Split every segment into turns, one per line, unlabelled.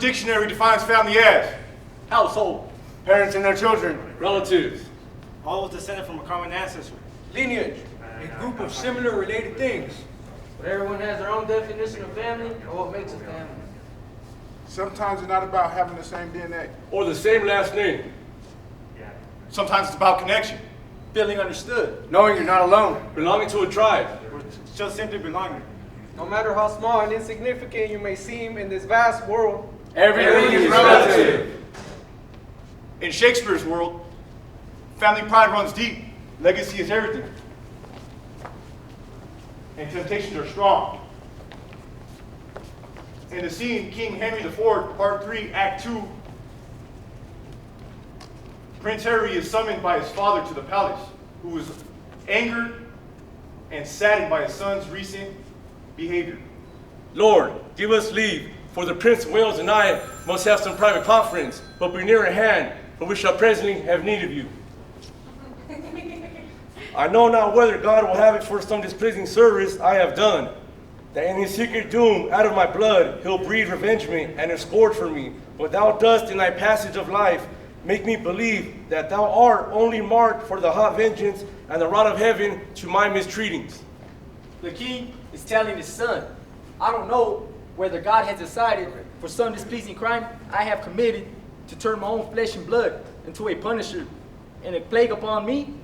Dictionary defines family as
household,
parents and their children,
relatives,
all descended from a common ancestor.
Lineage, a group of similar related things.
But everyone has their own definition of family or what makes a family.
Sometimes it's not about having the same DNA.
or the same last name.
Sometimes it's about connection.
Feeling understood,
knowing you're not alone.
Belonging to a tribe.
or just simply belonging.
No matter how small and insignificant you may seem in this vast world,
Everything is relative.
In Shakespeare's world, family pride runs deep. Legacy is everything. And temptations are strong. In the scene, King Henry IV, Part 3, Act 2, Prince Harry is summoned by his father to the palace, who is angered and saddened by his son's recent behavior.
Lord, give us leave, for the Prince of Wales and I must have some private conference, but be near at hand, for we shall presently have need of you. I know not whether God will have it for some displeasing service I have done, that in his secret doom out of my blood he'll breed revengement and escort for me. But thou dost in thy passage of life make me believe that thou art only marked for the hot vengeance and the rod of heaven to my mistreatings.
The king is telling his son, I don't know whether God has decided for some displeasing crime I have committed to turn my own flesh and blood into a punisher and a plague upon me.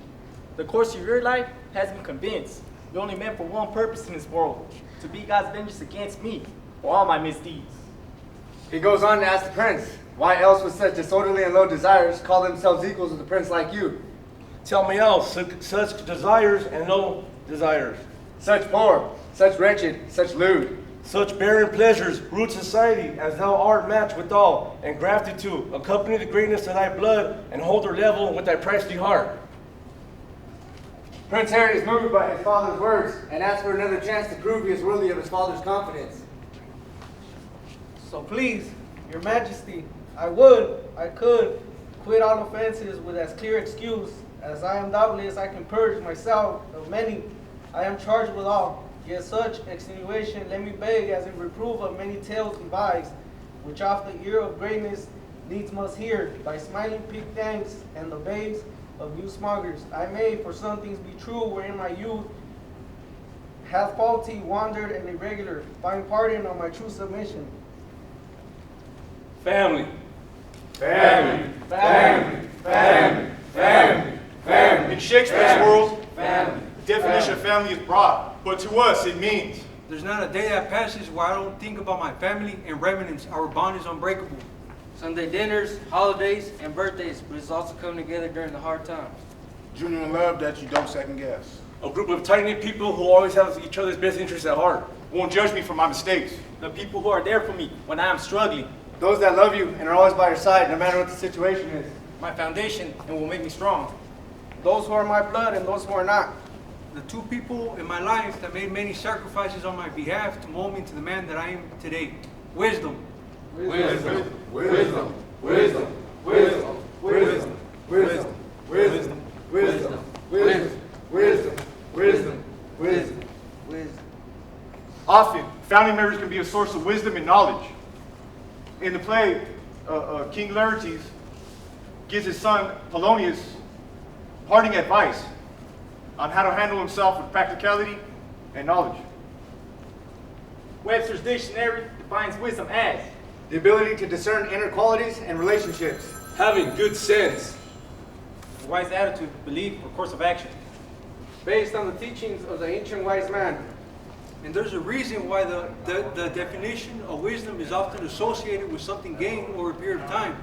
The course of your life has me convinced you're only meant for one purpose in this world, to be God's vengeance against me for all my misdeeds.
He goes on to ask the prince, why else would such disorderly and low desires call themselves equals with a prince like you?
Tell me else, such desires and no desires.
Such poor, such wretched, such lewd.
Such barren pleasures, rude society, as thou art matched withal, and grafted to, accompany the greatness of thy blood, and hold her level with thy princely heart.
Prince Harry is moved by his father's words, and asks for another chance to prove he is worthy of his father's confidence.
so please, your majesty, I could quit all offenses with as clear excuse as I am doubtless I can purge myself of many I am charged with all. Yet such extenuation let me beg as in reproof of many tales devised, which oft the ear of greatness needs must hear, by smiling pig thanks and the babes of new smoggers. I may for some things be true, wherein my youth hath faulty, wandered, and irregular. Find pardon on my true submission.
Family.
Family, family, family, family, family.
In Shakespeare's world,
Family.
the definition of family is broad, but to us it means
There's not a day that passes where I don't think about my family and reminisce. Our bond is unbreakable.
Sunday dinners, holidays, and birthdays, but it's also coming together during the hard times.
Genuine love that you don't second guess.
A group of tight-knit people who always have each other's best interests at heart.
won't judge me for my mistakes.
The people who are there for me when I am struggling.
Those that love you and are always by your side, no matter what the situation is.
My foundation and will make me strong.
Those who are my blood and those who are not.
The two people in my life that made many sacrifices on my behalf to mold me into the man that I am today. Wisdom.
Wisdom, wisdom, wisdom, wisdom, wisdom, wisdom, wisdom, wisdom, wisdom, wisdom, wisdom, wisdom, wisdom.
Often, family members can be a source of wisdom and knowledge. In the play, King Laertes gives his son Polonius parting advice on how to handle himself with practicality and knowledge.
Webster's dictionary defines wisdom as
The ability to discern inner qualities and relationships.
Having good sense.
a wise attitude, belief, or course of action.
Based on the teachings of the ancient wise man.
And there's a reason why the definition of wisdom is often associated with something gained over a period of time.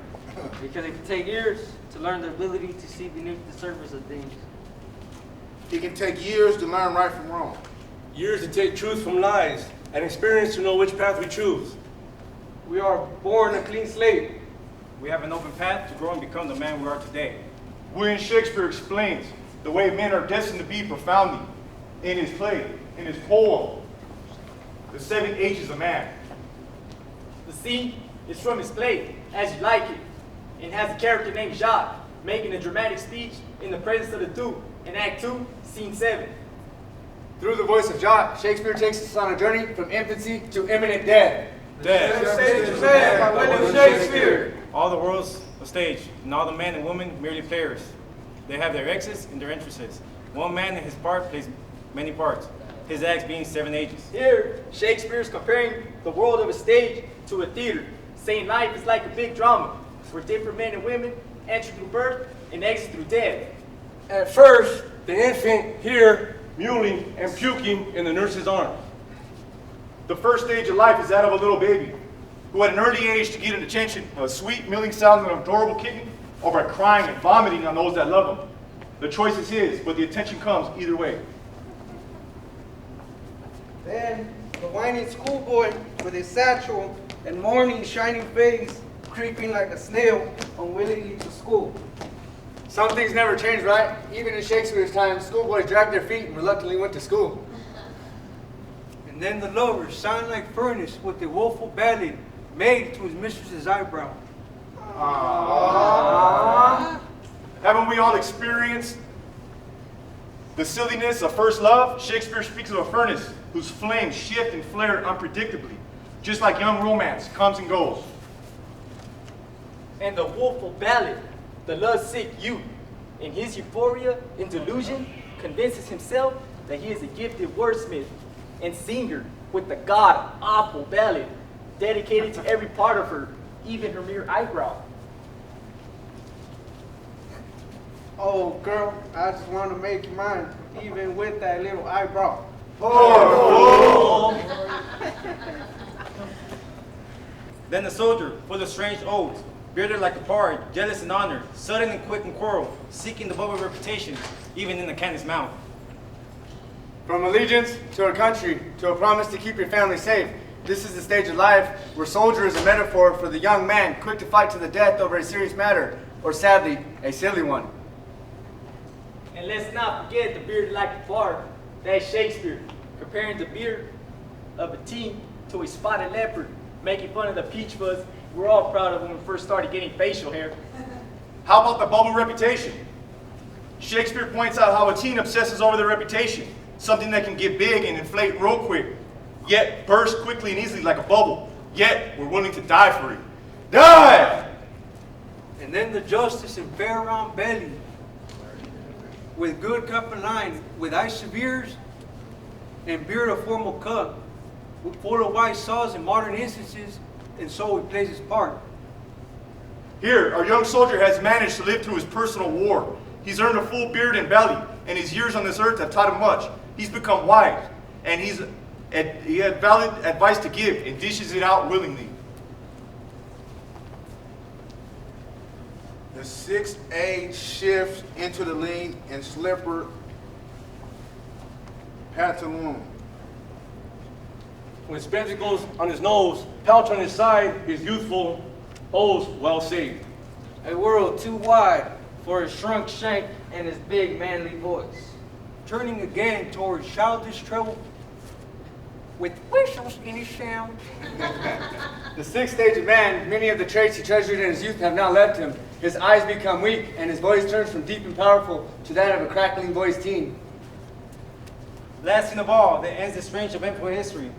Because it can take years to learn the ability to see beneath the surface of things.
It can take years to learn right from wrong.
Years to take truth from lies, and experience to know which path we choose.
We are born a clean slate.
We have an open path to grow and become the man we are today.
William Shakespeare explains the way men are destined to be profoundly in his play, in his poem, The 7 Ages of Man.
The scene is from his play, As You Like It, and has a character named Jacques making a dramatic speech in the presence of the Duke in Act 2, Scene 7.
Through the voice of Jacques, Shakespeare takes us on a journey from infancy to imminent death.
Death.
The stage is dead by William Shakespeare.
All the world's a stage, and all the men and women merely players. They have their exits and their entrances. One man in his part plays many parts, his acts being 7 ages.
Here, Shakespeare is comparing the world of a stage to a theater, saying life is like a big drama, where different men and women enter through birth and exit through death.
At first, the infant here, mewling and puking in the nurse's arms.
The first stage of life is that of a little baby, who at an early age to get an attention, a sweet milling sound and an adorable kicking, or by crying and vomiting on those that love him. The choice is his, but the attention comes either way.
Then the whining schoolboy with his satchel and morning shining face, creeping like a snail unwillingly to school.
Some things never change, right? Even in Shakespeare's time, schoolboys dragged their feet and reluctantly went to school.
And then the lover, sound like furnace with a woeful ballad made to his mistress's eyebrow.
Haven't we all experienced the silliness of first love? Shakespeare speaks of a furnace whose flames shift and flare unpredictably, just like young romance comes and goes.
And the woeful ballad, the lovesick youth, in his euphoria and delusion, convinces himself that he is a gifted wordsmith and singer with the god-awful ballad, dedicated to every part of her, even her mere eyebrow.
Oh, girl, I just want to make you mine, even with that little eyebrow.
Then the soldier, full of strange oaths, bearded like a pard, jealous in honor, sudden and quick in quarrel, seeking the bubble reputation, even in the cannon's mouth.
From allegiance to a country to a promise to keep your family safe, this is the stage of life where soldier is a metaphor for the young man quick to fight to the death over a serious matter, or sadly, a silly one.
And let's not forget the beard like a pard. That's Shakespeare, comparing the beard of a teen to a spotted leopard, making fun of the peach fuzz we're all proud of when we first started getting facial hair.
How about the bubble reputation? Shakespeare points out how a teen obsesses over their reputation, something that can get big and inflate real quick, yet burst quickly and easily like a bubble, yet we're willing to die for it. Die!
And then the justice in fair round belly, with good cup and line, with eye severes and beard of formal cut, full of wise saws and modern instances, and so he plays his part.
Here, our young soldier has managed to live through his personal war. He's earned a full beard and belly, and his years on this earth have taught him much. He's become wise, and he had valid advice to give and dishes it out willingly.
The sixth age shifts into the lean and slipper pantaloon.
When spectacles on his nose, pouch on his side, his youthful hose well saved.
A world too wide for his shrunk shank and his big manly voice.
Turning again towards childish trouble, with whistles in his sound.
The sixth stage of man, many of the traits he treasured in his youth have now left him. His eyes become weak, and his voice turns from deep and powerful to that of a crackling voiced teen.
Last of all, that ends the strange eventful history.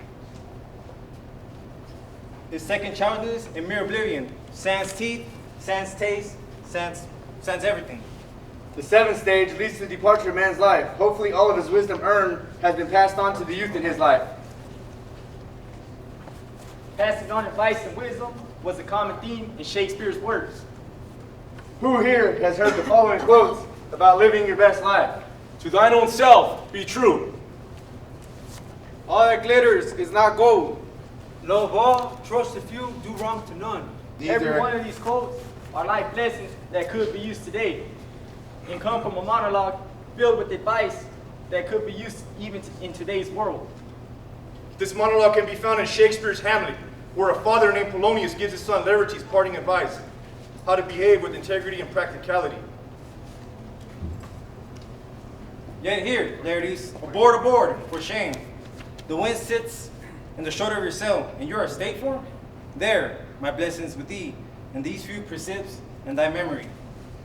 His second childhood in mere oblivion, sans teeth, sans taste, sans everything.
The seventh stage leads to the departure of man's life. Hopefully all of his wisdom earned has been passed on to the youth in his life.
Passing on advice and wisdom was a common theme in Shakespeare's works.
Who here has heard the following quotes about living your best life?
To thine own self be true.
All that glitters is not gold.
Love all, trust a few, do wrong to none.
Every one of these quotes are life lessons that could be used today and come from a monologue filled with advice that could be used even in today's world.
This monologue can be found in Shakespeare's Hamlet, where a father named Polonius gives his son Laertes parting advice, how to behave with integrity and practicality.
Yet here, Laertes, aboard, for shame. The wind sits in the shoulder of your sail, and you are a state form? There, my blessings with thee, and these few precepts in thy memory.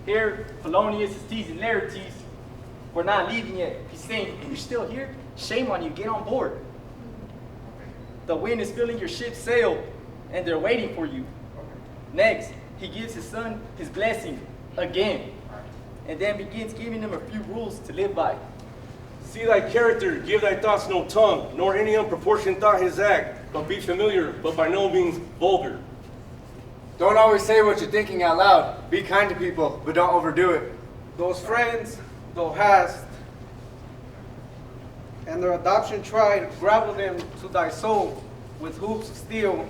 Here, Polonius is teasing Laertes. We're not leaving yet. He's saying, if you're still here, shame on you, get on board. The wind is filling your ship's sail, and they're waiting for you. Next, he gives his son his blessing again, and then begins giving him a few rules to live by.
See thy character, give thy thoughts no tongue, nor any unproportioned thought his act, but be familiar, but by no means vulgar.
Don't always say what you're thinking out loud. Be kind to people, but don't overdo it.
Those friends thou hast, and their adoption tried, grapple them to thy soul with hoops of steel.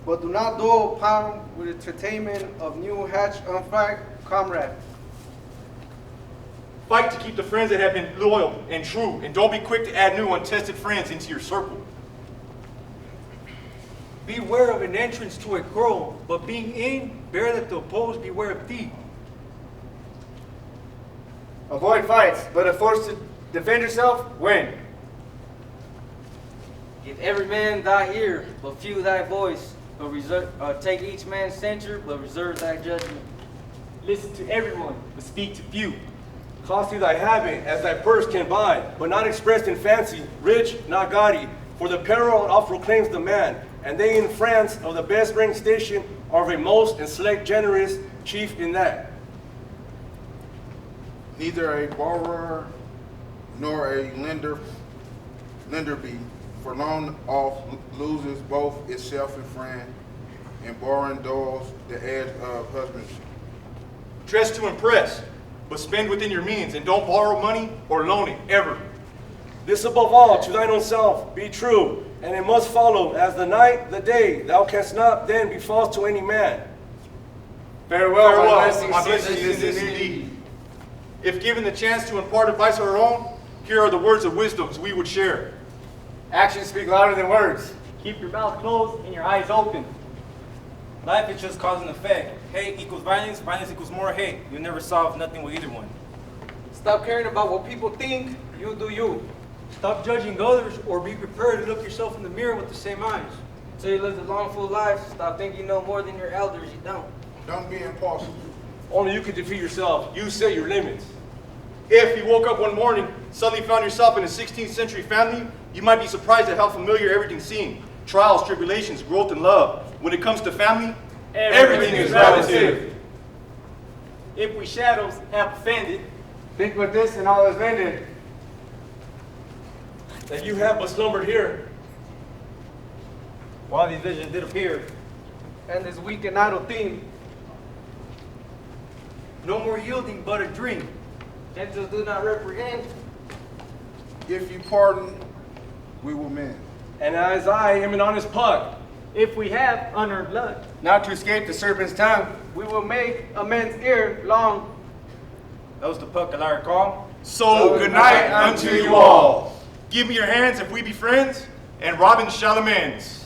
But do not dull upon with entertainment of new hatch unfragged comrade.
Fight to keep the friends that have been loyal and true, and don't be quick to add new untested friends into your circle.
Beware of an entrance to a quarrel, but being in, bear that the opposed beware of thee.
Avoid fights, but if forced to defend yourself, win.
Give every man thy ear, but few thy voice. But take each man's censure, but reserve thy judgment.
Listen to everyone, but speak to few.
Costly thy habit, as thy purse can buy, but not expressed in fancy, rich, not gaudy. For the peril oft proclaims the man, and they in France of the best ranked station are of a most and select generous chief in that.
Neither a borrower nor a lender be, for loan off loses both itself and friend, and borrowing dulls the edge of husbandship.
Dress to impress, but spend within your means, and don't borrow money or loan it, ever.
This above all, to thine own self, be true, and it must follow, as the night, the day, thou canst not then be false to any man.
Farewell,
Farewell,
my blessing is indeed.
If given the chance to impart advice of our own, here are the words of wisdoms we would share.
Actions speak louder than words.
Keep your mouth closed and your eyes open.
Life is just cause and effect. Hate equals violence, violence equals more hate. You'll never solve nothing with either one.
Stop caring about what people think, you do you.
Stop judging others, or be prepared to look yourself in the mirror with the same eyes.
Until you live a long, full life, stop thinking you know more than your elders. You don't.
Don't be impulsive.
Only you can defeat yourself. You set your limits.
If you woke up one morning, suddenly found yourself in a 16th century family, you might be surprised at how familiar everything seemed. Trials, tribulations, growth, and love. When it comes to family, everything is relative.
If we shadows have offended,
Think with this and all is mended.
That you have but slumbered here.
While these visions did appear,
And this weak and idle theme,
No more yielding, but a dream.
Gentles do not reprehend.
If you pardon, we will mend.
And as I am an honest pug,
if we have unearned blood,
Not to escape the serpent's tongue.
we will make amends ere long.
that was the puck that I recall.
So good night unto you all. Give me your hands if we be friends, and Robin Chalamans.